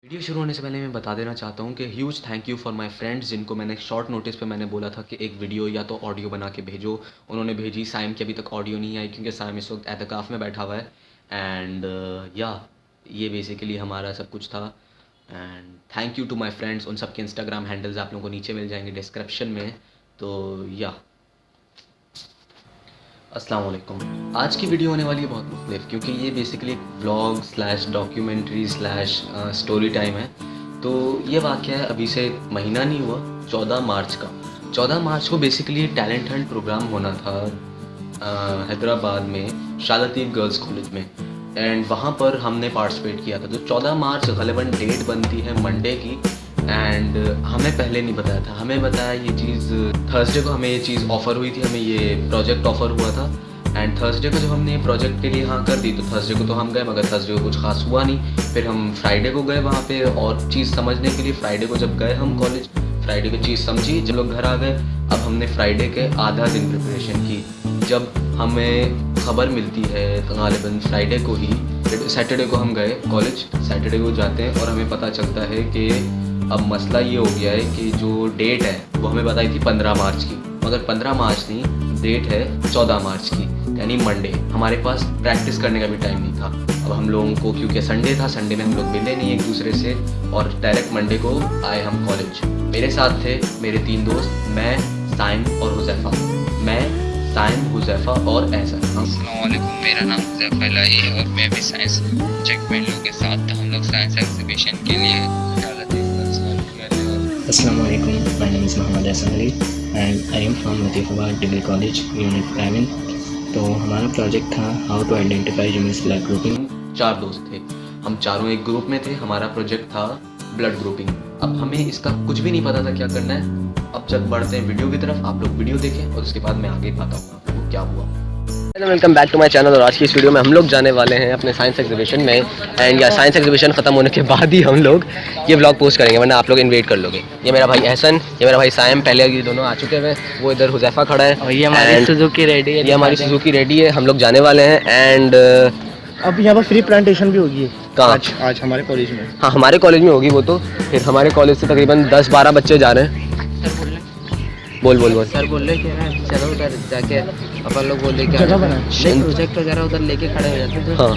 Video शुरू होने से पहले मैं बता देना चाहता हूँ कि huge thank you for my friends जिनको मैंने शॉर्ट नोटिस पे मैंने बोला था कि एक वीडियो या तो ऑडियो बना के भेजो। उन्होंने भेजी। साइम की अभी तक ऑडियो नहीं आई क्योंकि साइम इस वक्त एतकाफ़ में बैठा हुआ है। एंड या ये बेसिकली हमारा सब कुछ था। And thank you to my friends. उन सब के इंस्टाग्राम हैंडल्स आप लोगों को नीचे मिल जाएंगे डिस्क्रिप्शन में। तो या अस्सलाम वालेकुम। आज की वीडियो होने वाली है बहुत मुख्तलिफ क्योंकि ये बेसिकली एक vlog slash documentary slash story time है। तो ये वाक़या है अभी से महीना नहीं हुआ, 14 मार्च का। 14 मार्च को बेसिकली टैलेंट हंट प्रोग्राम होना था हैदराबाद में शाह लतीफ़ गर्ल्स कॉलेज में। एंड वहाँ पर हमने पार्टिसिपेट किया था। तो 14 मार्च गलबन डेट बनती है मंडे की। एंड हमें पहले नहीं बताया था, हमें बताया ये चीज़ थर्सडे को। हमें ये चीज़ ऑफ़र हुई थी, हमें ये प्रोजेक्ट ऑफ़र हुआ था। एंड थर्सडे को जब हमने ये प्रोजेक्ट के लिए हाँ कर दी तो थर्सडे को तो हम गए, मगर थर्सडे को कुछ खास हुआ नहीं। फिर हम फ्राइडे को गए वहाँ पे और चीज़ समझने के लिए। फ्राइडे को जब गए हम कॉलेज, फ्राइडे को चीज़ समझी, जब लोग घर आ गए। अब हमने फ्राइडे के आधा दिन प्रिपरेशन की। जब हमें खबर मिलती है गालिबन फ्राइडे को ही, सैटरडे को हम गए कॉलेज, सैटरडे को जाते हैं और हमें पता चलता है कि अब मसला ये हो गया है कि जो डेट है वो हमें बताई थी 15 मार्च की, मगर 15 मार्च नहीं, डेट है 14 मार्च की, यानी मंडे। हमारे पास प्रैक्टिस करने का भी टाइम नहीं था। अब हम लोगों को क्योंकि संडे था, संडे में हम लोग मिले नहीं एक दूसरे से और डायरेक्ट मंडे को आए हम कॉलेज। मेरे साथ थे मेरे 3 दोस्त, मैं, साइम और हुज़ैफ़ा। मैं, साइम, हुज़ैफ़ा और ऐसा। अस्सलामुअलैकुम, मेरा नाम हुज़ैफ़ा इलाही है और मैं भी साइंस चेकमेंट लोगों के साथ था। हम लोग साइंस एग्जीबिशन के लिए Assalamualaikum, my name is Mohammad Hassan Ali and I am from Latifabad Degree College, Unit 11। तो हमारा प्रोजेक्ट था how to identify human blood grouping. 4 दोस्त थे, हम चारों एक ग्रुप में थे। हमारा प्रोजेक्ट था ब्लड ग्रुपिंग। अब हमें इसका कुछ भी नहीं पता था क्या करना है। अब जब बढ़ते हैं वीडियो की तरफ, आप लोग वीडियो देखें और उसके बाद मैं आगे बताता हूँ आपको क्या हुआ। Hello, welcome back to my channel. और आज की इस वीडियो में हम लोग जाने वाले हैं अपने साइंस एग्जीबिशन में। एंड या साइंस एग्जीबिशन ख़त्म होने के बाद ही हम लोग ये व्लॉग पोस्ट करेंगे, वरना आप लोग इन्वेट कर लोगे। ये मेरा भाई एहसन, ये मेरा भाई साइम, पहले ये दोनों आ चुके हैं। वो इधर हुज़ैफ़ा खड़ा है और ये हमारी सुजुकी रेडी है। ये हमारी सुजुकी रेडी है। हम लोग जाने वाले हैं। एंड अब यहाँ पर फ्री प्लांटेशन भी होगी कहाँ? आज हमारे कॉलेज में। हाँ, हमारे कॉलेज में होगी वो तो। फिर हमारे कॉलेज से तकरीबन 10-12 बच्चे जा रहे हैं। बोल बोल बोल। सर बोल रहे कि ना चलो उधर जाके अपन लोग बोल रहे कि जगह बना प्रोजेक्ट वगैरह उधर लेके खड़े हो जाते थे। हाँ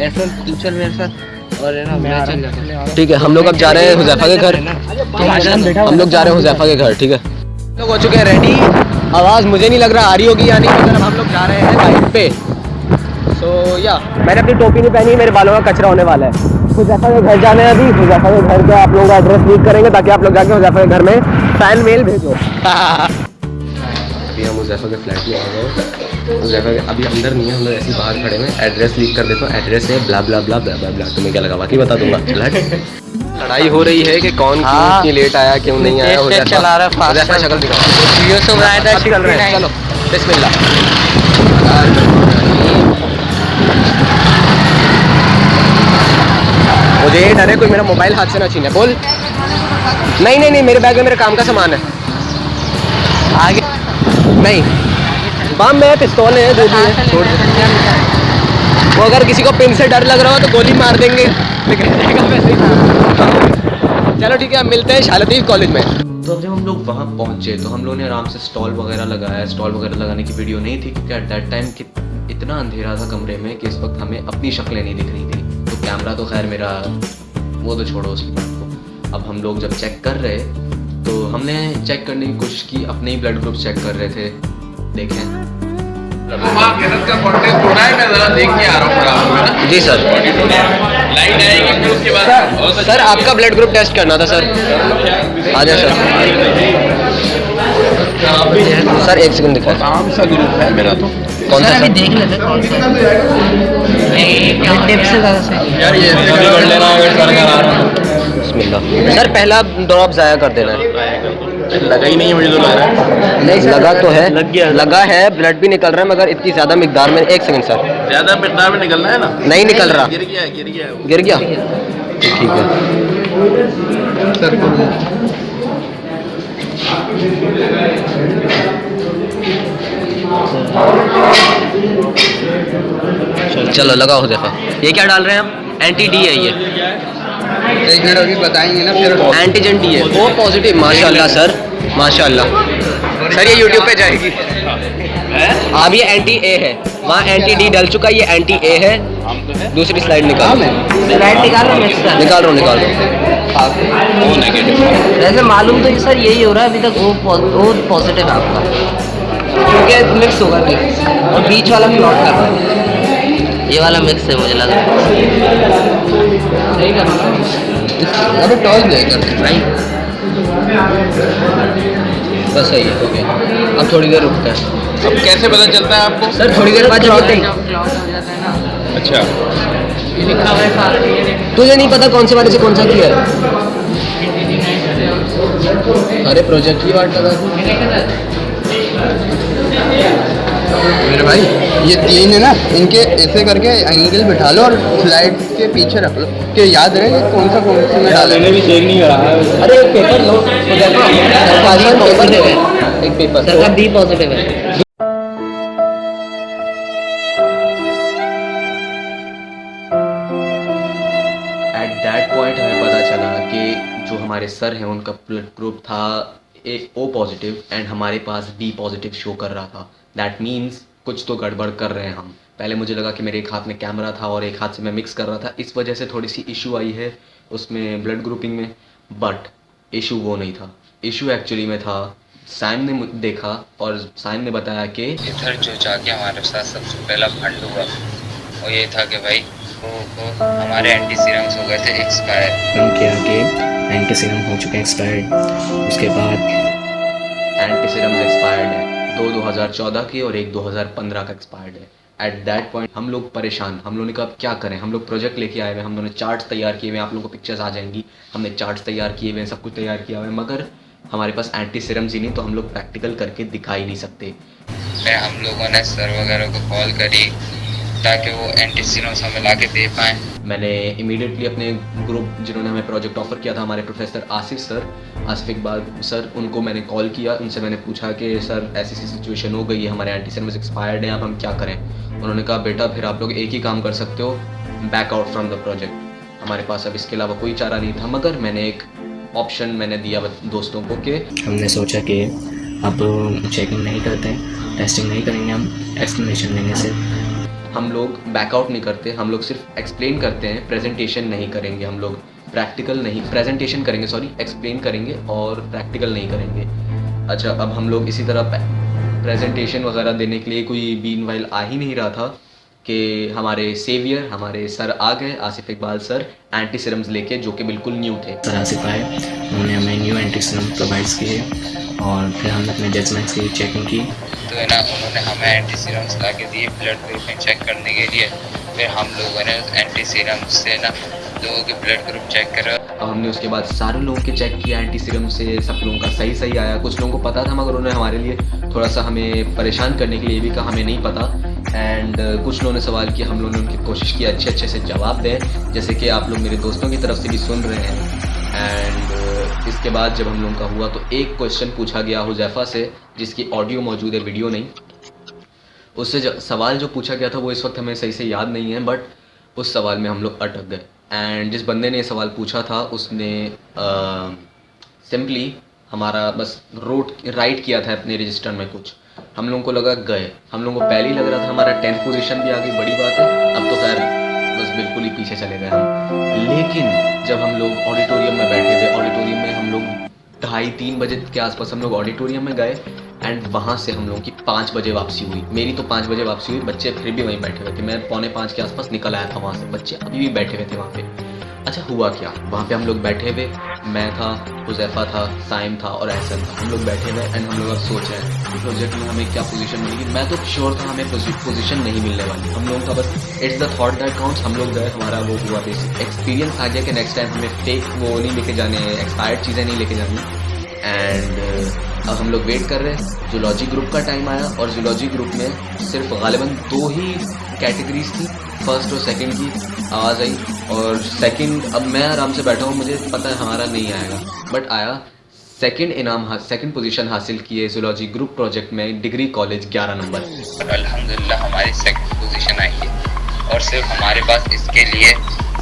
ऐसा फ्यूचर मेरे साथ और है ना मैं चल जाता। ठीक है, हम लोग अब जा रहे हैं हुज़ैफ़ा के घर। हम लोग जा रहे हैं हुज़ैफ़ा के घर, ठीक है। लोग हो चुके हैं रेडी। आवाज़ मुझे नहीं लग रहा आ रही होगी या नहीं, मगर हम लोग जा रहे हैं बाइक पे। सो या मैंने अपनी टोपी नहीं पहनी, मेरे बालों का कचरा होने वाला है। हुज़ैफ़ा के घर जाना है अभी। हुज़ैफ़ा के घर का आप लोगों का एड्रेस लीक करेंगे ताकि आप लोग जाके हुज़ैफ़ा के घर में फैन मेल भेजो। अभी हम हुज़ैफ़ा के फ्लैट में आ गए। हुज़ैफ़ा के अभी अंदर नहीं है, हम लोग ऐसे ही बाहर खड़े हैं। एड्रेस लीक कर देता हूँ। एड्रेस है ब्ला ब्ला ब्ला ब्ला ब्ला ब्ला। तुम्हें क्या लगा? बाकी बता दूंगा। लड़ाई हो रही है कि कौन क्यों इतनी लेट आया, क्यों नहीं आया। हुज़ैफ़ा शक्ल दिखाओ। चलो बिस्मिल्लाह। मुझे ये डर है कोई मेरा मोबाइल हाथ से ना छीने। बोल। नहीं नहीं नहीं, मेरे बैग में मेरे काम का सामान है। आगे नहीं, बम में पिस्तौल है, जो भी है छोड़ दे। वो अगर किसी को पिन से डर लग रहा हो तो गोली मार देंगे। चलो ठीक है, अब मिलते हैं शाह लतीफ़ कॉलेज में। तो अब जब हम लोग वहाँ पहुँचे तो हम लोगों ने आराम से स्टॉल वगैरह लगाया। स्टॉल वगैरह लगाने की वीडियो नहीं थी क्योंकि एट दैट टाइम इतना अंधेरा था कमरे में कि इस वक्त हमें अपनी शक्लें नहीं दिख रही थी। तो कैमरा तो खैर मेरा, वो तो छोड़ो उसकी बात को। अब हम लोग जब चेक कर रहे तो हमने चेक करने की कोशिश की, अपने ही ब्लड ग्रुप चेक कर रहे थे। देखें जी सर। सर आपका ब्लड ग्रुप टेस्ट करना था सर। आ जाए सर। सर एक सेकंड दिखाओ। कौन सा ग्रुप है मेरा? तो कौन सा? अभी देख लेते कौन सा टिप से ज़्यादा सही यार ये कर लेना अगर सरकार आ रहा बिस्मिल्लाह। सर पहला ड्रॉप ज़ाया कर देना है। लगा ही नहीं, मुझे तो लग रहा है। नहीं लगा तो है, लगा है, ब्लड भी निकल रहा है, मगर इतनी ज़्यादा मिकदार में। एक सेकंड सर। ज्यादा मिकदार में निकलना है ना? नहीं निकल रहा। गिर गया गिर गया गिर गया। ठीक है सर को चलो लगाओ हुज़ैफ़ा। ये क्या डाल रहे हैं हम? एंटी डी है ये। एक मिनट अभी बताएंगे ना फिर। एंटीजन टी है, ओ पॉजिटिव, माशाल्लाह सर, माशाल्लाह सर। ये यूट्यूब पे जाएगी। अब ये एंटी ए है, वहाँ एंटी डी डल चुका है, ये एंटी ए है। दूसरी स्लाइड निकाल, स्लाइड निकाल रहा हूँ, निकाल रहा हूँ। वैसे मालूम तो ये सर यही हो रहा है अभी तक, ओ पॉजिटिव है आपका, क्योंकि मिक्स होगा मिक्स, और बीच वाला प्लॉट कर रहा है, ये वाला मिक्स है मुझे लग रहा है। सही कर रहा हूँ अभी टॉस देकर राइट, बस सही है, हो गया। अब थोड़ी देर रुकता है अब कैसे पता चलता है आपको? सर, थोड़ी देर बाद जब अच्छा, तुझे नहीं पता कौन से वाले से कौन सा किया है? अरे प्रोजेक्ट की बात कर मेरे भाई ये तीन है ना, इनके ऐसे करके एंगल बिठा लो और स्लाइड के पीछे रख लो कि याद रहे कि कौन सा में डाला है। भी चेक नहीं करा। अरे एक पेपर लो, पॉजिटिव है, एक पेपर सर का बी पॉजिटिव है। एट दैट पॉइंट हमें पता चला कि जो हमारे सर हैं उनका ब्लड ग्रुप था ओ पॉजिटिव एंड हमारे पास बी पॉजिटिव शो कर रहा था। दैट मीन्स कुछ तो गड़बड़ कर रहे हैं हम। पहले मुझे लगा कि मेरे एक हाथ में कैमरा था और एक हाथ से मैं मिक्स कर रहा था, इस वजह से थोड़ी सी इशू आई है उसमें ब्लड ग्रुपिंग में। बट इशू वो नहीं था, इशू एक्चुअली में था साइम ने देखा और साइम ने बताया कि इधर जो जाके हमारे साथ सबसे पहला फंड हुआ वो ये था कि भाई वो हमारे एंटी सीरम्स हो गए थे एक्सपायर। हम किया कि एंटी सीरम हो चुके हैं एक्सपायर्ड, उसके बाद एंटी सीरम्स एक्सपायर्ड है, 2014 के और एक 2015 का एक्सपायर्ड है। एट दैट पॉइंट हम लोग परेशान, हम लोगों ने कहा अब क्या करें। हम लोग प्रोजेक्ट लेके आए हुए, हम लोगों ने चार्ट्स तैयार किए हुए, आप लोगों को पिक्चर्स आ जाएंगी, हमने चार्ट्स तैयार किए हुए, सब कुछ तैयार किया हुआ है, मगर हमारे पास एंटी सीरम्स ही नहीं, तो हम लोग प्रैक्टिकल करके दिखा ही नहीं सकते। फिर हम लोगों ने सर वगैरह को कॉल करी ताकि वो एंटी सीरम्स हमें ला के दे पाएँ। मैंने इमीडिएटली अपने ग्रुप जिन्होंने हमें प्रोजेक्ट ऑफर किया था, हमारे प्रोफेसर आसिफ इकबाल सर, उनको मैंने कॉल किया, उनसे मैंने पूछा कि सर ऐसी सिचुएशन हो गई है, हमारे एंटी सीरम्स एक्सपायर्ड हैं, अब हम क्या करें। उन्होंने कहा बेटा फिर आप लोग एक ही काम कर सकते हो, back out from the project. हमारे पास अब इसके अलावा कोई चारा नहीं था, मगर मैंने एक ऑप्शन मैंने दिया दोस्तों को कि हमने सोचा कि अब चेकिंग नहीं करते, टेस्टिंग नहीं करेंगे, हम एक्सप्लेनेशन लेंगे सिर्फ। हम लोग बैकआउट नहीं करते, हम लोग सिर्फ एक्सप्लेन करते हैं, प्रेजेंटेशन नहीं करेंगे, हम लोग प्रैक्टिकल नहीं, प्रेजेंटेशन करेंगे, सॉरी एक्सप्लेन करेंगे और प्रैक्टिकल नहीं करेंगे। अच्छा, अब हम लोग इसी तरह प्रेजेंटेशन वगैरह देने के लिए कोई बीन वाइल आ ही नहीं रहा था कि हमारे सेवियर, हमारे सर आ गए, Asif Iqbal sir, anti serums लेके, जो कि बिल्कुल न्यू थे। सर आसिफ आए, उन्होंने हमें न्यू एंटी सीरम प्रोवाइड्स किए और फिर हमने अपने जजमेंट्स की चेकिंग की। तो है ना, उन्होंने हमें एंटी सीरम्स ला के दिए ब्लड ग्रुपिंग चेक करने के लिए। फिर हम लोगों ने एंटी सीरम्स से ना लोगों के ब्लड ग्रुप चेक करा। अब हमने उसके बाद सारे लोगों के चेक किया एंटी सीरम से, सब लोगों का सही आया। कुछ लोगों को पता था, मगर उन्होंने हमारे लिए थोड़ा सा हमें परेशान करने के लिए भी कहा हमें नहीं पता। एंड कुछ लोगों ने सवाल किया, हम लोगों ने उनकी कोशिश की अच्छे से जवाब दें, जैसे कि आप लोग मेरे दोस्तों की तरफ से भी सुन रहे हैं। एंड इसके बाद जब हम लोगों का हुआ तो एक क्वेश्चन पूछा गया हुजैफा से, जिसकी ऑडियो मौजूद है, वीडियो नहीं। उससे सवाल जो पूछा गया था वो इस वक्त हमें सही से याद नहीं है, बट उस सवाल में हम लोग अटक गए। एंड जिस बंदे ने ये सवाल पूछा था उसने सिंपली हमारा बस राइट किया था अपने रजिस्टर में कुछ। हम लोगों को लगा गए, हम लोगों को पहले ही लग रहा था हमारा 10th पोजीशन भी आ गई, बड़ी बात है। अब तो खैर बस बिल्कुल ही पीछे चले गए हम। लेकिन जब हम लोग ऑडिटोरियम में बैठे थे, ऑडिटोरियम में हम लोग 2:30-3 बजे के आसपास हम लोग ऑडिटोरियम में गए एंड वहाँ से हम लोगों की 5 बजे वापसी हुई। मेरी तो 5 बजे वापसी हुई, बच्चे फिर भी वहीं बैठे हुए थे। मैं 4:45 के आसपास निकल आया था वहाँ से, बच्चे अभी भी बैठे हुए थे वहाँ पे। अच्छा, हुआ क्या, वहाँ पे हम लोग बैठे हुए, मैं था, हुजैफा था, साइम था और एहसन था। हम लोग बैठे हुए एंड हम लोग अब सोच रहे हैं कि प्रोजेक्ट में हमें क्या पोजीशन मिलेगी। मैं तो श्योर था हमें पोजीशन नहीं मिलने वाली। हम लोगों का बस it's the thought that counts. हम लोग गए, हमारा वो हुआ बेसिक एक्सपीरियंस आ गया कि नेक्स्ट टाइम हमें फेक वो नहीं लेके जाने, एक्सपायर्ड चीज़ें नहीं लेके जानी। एंड अब हम लोग वेट कर रहे हैं। जूलॉजी ग्रुप का टाइम आया और जूलॉजी ग्रुप में सिर्फ गालिबन 2 ही कैटेगरीज थी, फर्स्ट और सेकंड की आवाज़ आई। और सेकंड, अब मैं आराम से बैठा हूँ, मुझे पता है हमारा नहीं आएगा, बट आया। सेकंड पोजीशन हासिल किए जूलॉजी ग्रुप प्रोजेक्ट में, डिग्री कॉलेज 11 नंबर। और अल्हम्दुलिल्लाह हमारी सेकंड पोजीशन आई है और सिर्फ हमारे पास इसके लिए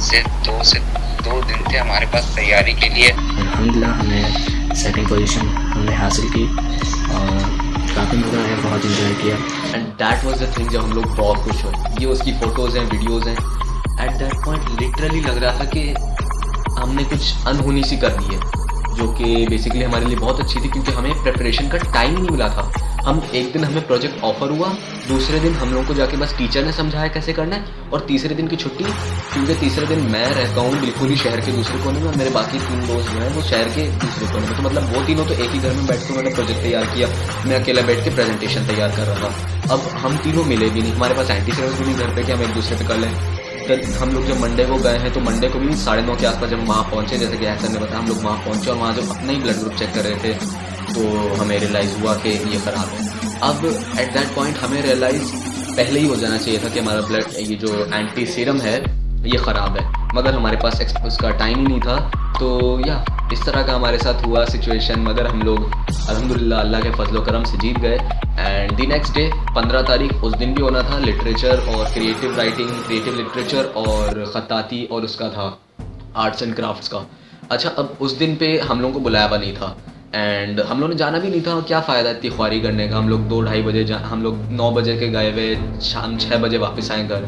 सिर्फ 2 दिन थे हमारे पास तैयारी के लिए। अल्हम्दुलिल्लाह हमें सेकंड पोजीशन हमने हासिल की और काफ़ी मज़ा आया, बहुत इंजॉय किया। And that was the thing, जब हम लोग बहुत खुश हुए। ये उसकी फ़ोटोज़ हैं, वीडियोज़ हैं। एट दैट पॉइंट लिटरली लग रहा था कि हमने कुछ अनहोनी सी कर दी है, जो कि बेसिकली हमारे लिए बहुत अच्छी थी, क्योंकि हमें प्रिपरेशन का टाइम ही नहीं मिला था। हम एक दिन हमें प्रोजेक्ट ऑफर हुआ, दूसरे दिन हम लोगों को जाके बस टीचर ने समझाया कैसे करना है, और तीसरे दिन की छुट्टी, क्योंकि तीसरे दिन मैं रहता हूँ बिल्कुल ही शहर के दूसरे कोने में और मेरे बाकी 3 दोस्त जो हैं वो शहर के दूसरे कोने में। तो मतलब वो तीनों तो एक ही घर में बैठ के उन्होंने प्रोजेक्ट तैयार किया, मैं अकेला बैठ के प्रेजेंटेशन तैयार कर रहा था। अब हम तीनों मिले भी नहीं, हमारे पास एंटी सिलेबस भी नहीं घर पे कि हम एक दूसरे पे कर लें। तो हम लोग जब मंडे को गए हैं तो मंडे को भी 9:30 के आसपास जब वहाँ पहुँचे, जैसे कि हैसर ने बताया, हम लोग वहाँ पहुँचे और वहाँ जब अपना ही ब्लड ग्रुप चेक कर रहे थे तो हमें रियलाइज़ हुआ कि ये ख़राब है। अब एट दैट पॉइंट हमें रियलाइज़ पहले ही हो जाना चाहिए था कि हमारा ब्लड, ये जो एंटी सीरम है ये ख़राब है, मगर हमारे पास उसका टाइम ही नहीं था। तो या इस तरह का हमारे साथ हुआ सिचुएशन, मगर हम लोग अल्हम्दुलिल्लाह अल्लाह के फजल करम से जीत गए। एंड द नेक्स्ट डे 15 तारीख, उस दिन भी होना था लिटरेचर और क्रिएटिव राइटिंग, क्रिएटिव लिटरेचर और ख़त्ताती, और उसका था आर्ट्स एंड क्राफ्ट्स का। अच्छा, अब उस दिन पे हम लोगों को बुलाया हुआ नहीं था एंड हम लोगों ने जाना भी नहीं था। क्या फ़ायदा इतनी ख्वारी करने का। हम लोग 2-2:30 बजे हम लोग 9 बजे के गए हुए, शाम 6 बजे वापस आए घर।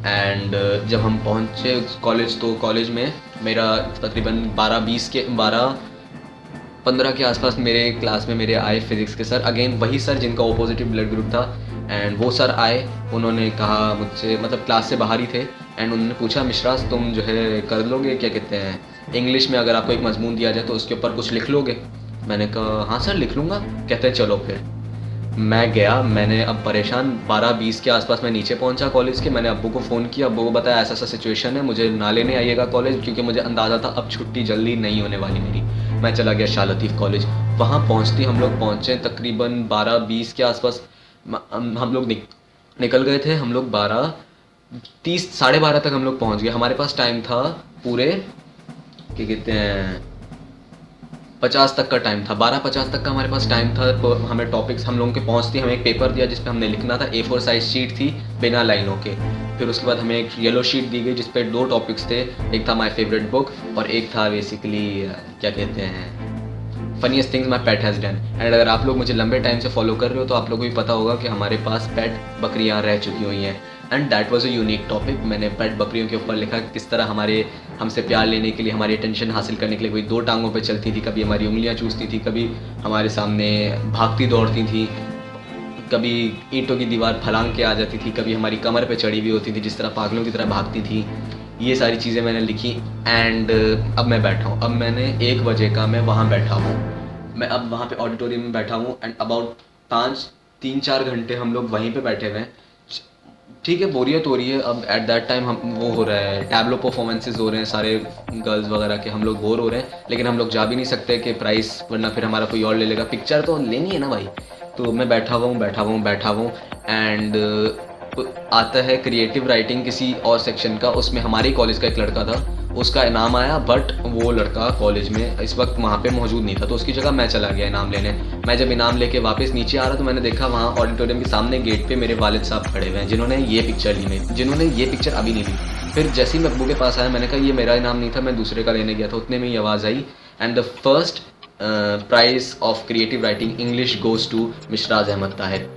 एंड जब हम पहुँचे कॉलेज, तो कॉलेज में मेरा तकरीबन 12-15 के आसपास मेरे क्लास में मेरे आए फिज़िक्स के सर, अगेन वही सर जिनका ऑपोजिटिव ब्लड ग्रुप था। एंड वो सर आए, उन्होंने कहा मुझसे, मतलब क्लास से बाहर ही थे, एंड उन्होंने पूछा, मिश्राज तुम जो है कर लोगे, क्या कहते हैं, इंग्लिश में अगर आपको एक मजमून दिया जाए तो उसके ऊपर कुछ लिख लोगे। मैंने कहा हाँ सर लिख लूँगा। कहते हैं चलो फिर। मैं गया, मैंने अब परेशान 12-20 के आसपास मैं नीचे पहुंचा कॉलेज के। मैंने अब्बू को फ़ोन किया, अब्बू को बताया ऐसा सिचुएशन है, मुझे ना लेने आइएगा कॉलेज, क्योंकि मुझे अंदाज़ा था अब छुट्टी जल्दी नहीं होने वाली मेरी। मैं चला गया शाह लतीफ़ कॉलेज। वहाँ पहुँचते हम लोग पहुँचे तकरीबन 12-20 के आसपास। हम लोग निकल गए थे, हम लोग 12:30 12:30 तक हम लोग पहुँच गए। हमारे पास टाइम था पूरे, क्या कहते हैं, 50 तक का टाइम था, 12:50 तक का हमारे पास टाइम था। तो हमें टॉपिक्स, हम लोगों के पहुँचते हमें एक पेपर दिया जिस पे हमने लिखना था, A4 साइज शीट थी बिना लाइनों के। फिर उसके बाद हमें एक येलो शीट दी गई जिस पे 2 टॉपिक्स थे, एक था माय फेवरेट बुक और एक था बेसिकली क्या कहते हैं, funniest things my pet has done. And अगर आप लोग मुझे लंबे टाइम से फॉलो कर रहे हो तो आप लोगों को भी पता होगा कि हमारे पास पेट बकरियाँ रह चुकी हुई हैं। And that was a unique topic. मैंने पेट बकरियों के ऊपर लिखा किस तरह हमसे प्यार लेने के लिए, हमारी अटेंशन हासिल करने के लिए कोई 2 टांगों पे चलती थी, कभी हमारी उंगलियां चूसती थी, कभी हमारे सामने भागती दौड़ती थी, कभी ईंटों की दीवार फलांग के आ जाती थी, कभी हमारी कमर पे चढ़ी हुई होती थी, जिस तरह पागलों की तरह भागती थी। ये सारी चीज़ें मैंने लिखी। एंड अब मैं बैठा हूँ, अब मैंने 1 बजे का मैं वहाँ बैठा हूँ, मैं अब वहाँ पे ऑडिटोरियम में बैठा हूँ। एंड अबाउट 3-4 घंटे हम लोग वहीं पे बैठे हुए हैं। ठीक है, बोरियत हो रही है। अब एट दैट टाइम हम वो हो रहा है, टैबलो परफॉर्मेंसेस हो रहे हैं सारे गर्ल्स वगैरह के, हम लोग बोर हो रहे हैं, लेकिन हम लोग जा भी नहीं सकते कि प्राइस, वरना फिर हमारा कोई और ले लेगा। पिक्चर तो लेनी है ना भाई। तो मैं बैठा हुआ हूँ एंड आता है क्रिएटिव राइटिंग किसी और सेक्शन का, उसमें हमारे कॉलेज का एक लड़का था, उसका इनाम आया, बट वो लड़का कॉलेज में इस वक्त वहाँ पे मौजूद नहीं था, तो उसकी जगह मैं चला गया इनाम लेने। मैं जब इनाम लेके वापस नीचे आ रहा तो मैंने देखा वहाँ ऑडिटोरियम के सामने गेट पे मेरे वालिद साहब खड़े हुए हैं, जिन्होंने ये पिक्चर अभी नहीं ली। फिर जैसे ही मैं अब्बू के पास आया, मैंने कहा ये मेरा इनाम नहीं था, मैं दूसरे का लेने गया था। उतने में ही आवाज़ आई, and the first prize of creative writing English goes to Mishraj Ahmad Tahir.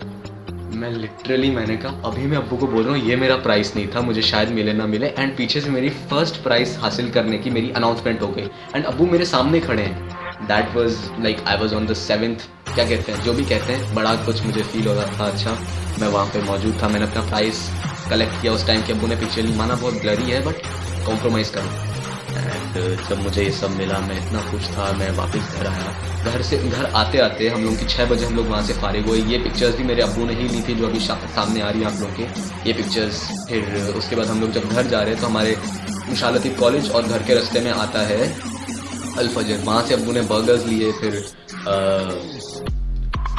मैंने कहा अभी मैं अब्बू को बोल रहा हूँ ये मेरा प्राइस नहीं था, मुझे शायद मिले ना मिले। एंड पीछे से मेरी फर्स्ट प्राइस हासिल करने की मेरी अनाउंसमेंट हो गई एंड अब्बू मेरे सामने खड़े हैं। That was like I was on the 7th, क्या कहते हैं, जो भी कहते हैं, बड़ा कुछ मुझे फील हो रहा था। अच्छा, मैं वहाँ पे मौजूद था, मैंने अपना प्राइस कलेक्ट किया उस टाइम के। अब्बू ने पिक्चर नहीं माना, बहुत ब्लरी है बट कॉम्प्रोमाइज़ करूँ। एंड जब मुझे ये सब मिला मैं इतना खुश था। मैं वापस घर आया, घर आते आते हम लोग की 6 बजे हम लोग वहाँ से फारिग हुए। ये पिक्चर्स भी मेरे अब्बू ने ही ली थी जो अभी सामने आ रही है आप लोगों के ये पिक्चर्स। फिर उसके बाद हम लोग जब घर जा रहे हैं तो हमारे शाह लतीफ़ कॉलेज और घर के रास्ते में आता है अल फजर, वहाँ से अब्बू ने बर्गर्स लिए, फिर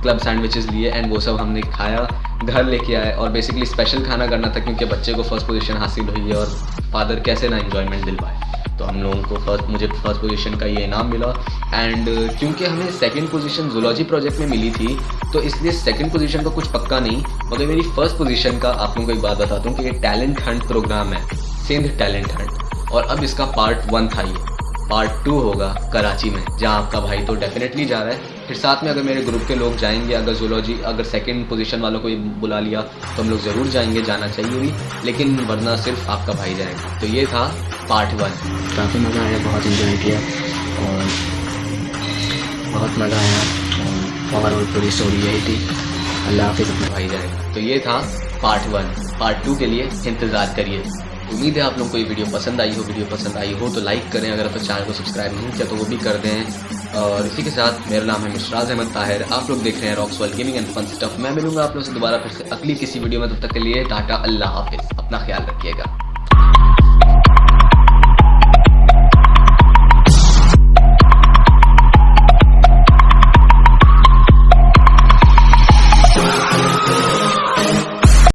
क्लब सैंडविचेस लिए एंड वो सब हमने खाया, घर लेके आए। और बेसिकली स्पेशल खाना करना था क्योंकि बच्चे को फर्स्ट पोजीशन हासिल हुई है और फादर कैसे ना एंजॉयमेंट दिल पाए। तो हम लोगों को मुझे फर्स्ट पोजीशन का ये इनाम मिला। एंड क्योंकि हमें सेकंड पोजीशन जूलॉजी प्रोजेक्ट में मिली थी तो इसलिए सेकंड पोजीशन का कुछ पक्का नहीं, मगर मेरी फर्स्ट पोजीशन का आप लोगों को एक बात बताता हूँ कि ये टैलेंट हंट प्रोग्राम है, सिंध टैलेंट हंट, और अब इसका पार्ट 1 था ये, पार्ट 2 होगा कराची में, जहाँ आपका भाई तो डेफिनेटली जा रहा है। फिर साथ में अगर मेरे ग्रुप के लोग जाएंगे, अगर जूलॉजी अगर सेकंड पोजीशन वालों को बुला लिया तो हम लोग ज़रूर जाएंगे, जाना चाहिए भी, लेकिन वरना सिर्फ आपका भाई जाएगा। तो ये था पार्ट 1। काफ़ी मज़ा आया, बहुत इन्जॉय किया और बहुत मज़ा आया और ओवरऑल पूरी स्टोरी यही थी। अल्लाह हाफिज़। अपना भाई जाएगा। तो ये था पार्ट 1। पार्ट 2 के लिए इंतज़ार करिए। उम्मीद है आप लोगों को ये वीडियो पसंद आई हो। वीडियो पसंद आई हो तो लाइक करें, अगर आप चैनल को सब्सक्राइब नहीं किया तो वो भी कर दें। और इसी के साथ मेरा नाम है मिशराज अहमद ताहिर, आप लोग देख रहे हैं Rocks World Gaming and fun stuff. मैं मिलूंगा आप लोगों से दोबारा फिर से अगली किसी वीडियो में, तब तक के लिए टाटा, अल्लाह हाफिज़, अपना ख्याल रखिएगा।